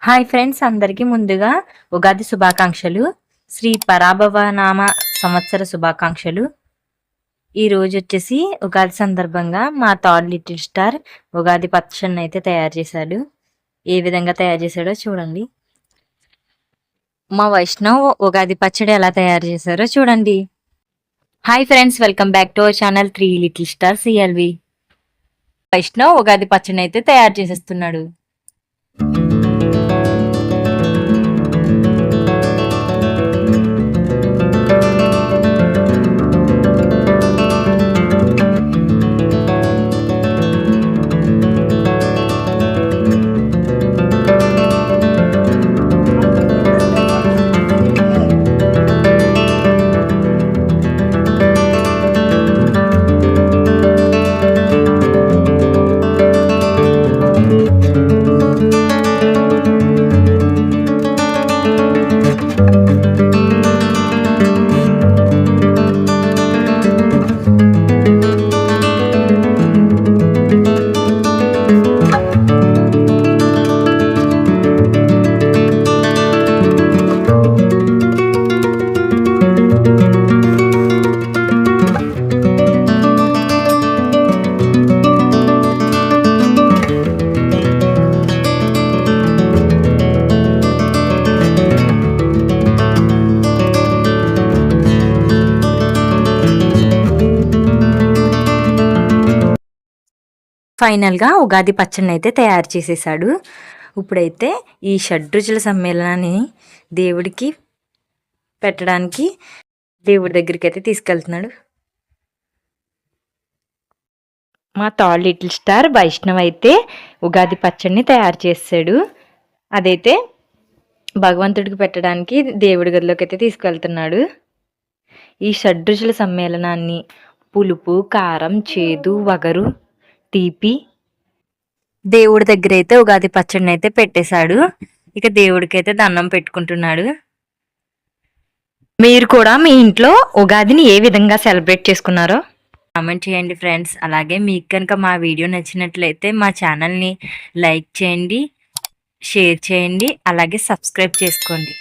Hi friends, అందరికీ ముందుగా ఉగాది శుభాకాంక్షలు. శ్రీ పరాభవనామ సంవత్సర శుభాకాంక్షలు. ఈ రోజు వచ్చేసి ఉగాది సందర్భంగా మా థర్డ్ లిటిల్ స్టార్ ఉగాది పచ్చడిని అయితే తయారు చేశాడు. ఏ విధంగా తయారు చేశాడో చూడండి. మా వైష్ణవ్ ఉగాది పచ్చడి ఎలా తయారు చేశారో చూడండి. Hi friends, welcome back to our channel 3 little star CLV. Vaishnav Ugadi పచ్చడిని అయితే తయారు చేసేస్తున్నాడు. ఫైనల్గా ఉగాది పచ్చడిని అయితే తయారు చేసేసాడు. ఇప్పుడైతే ఈ షడ్రుచుల సమ్మేళనాన్ని దేవుడికి పెట్టడానికి దేవుడి దగ్గరికి అయితే తీసుకెళ్తున్నాడు. మా థర్డ్ లిటిల్ స్టార్ వైష్ణవ్ అయితే ఉగాది పచ్చడిని తయారు చేసాడు. అదైతే భగవంతుడికి పెట్టడానికి దేవుడి గదిలోకి అయితే తీసుకెళ్తున్నాడు. ఈ షడ్రుచుల సమ్మేళనాన్ని పులుపు, కారం, చేదు, వగరు, తీపి దేవుడి దగ్గర అయితే ఉగాది పచ్చడిని అయితే పెట్టేశాడు. ఇక దేవుడికి అయితే దండం పెట్టుకుంటున్నాడు. మీరు కూడా మీ ఇంట్లో ఉగాదిని ఏ విధంగా సెలబ్రేట్ చేసుకున్నారో కామెంట్ చేయండి ఫ్రెండ్స్. అలాగే మీకు కనుక మా వీడియో నచ్చినట్లయితే మా ఛానల్ని లైక్ చేయండి, షేర్ చేయండి, అలాగే సబ్స్క్రైబ్ చేసుకోండి.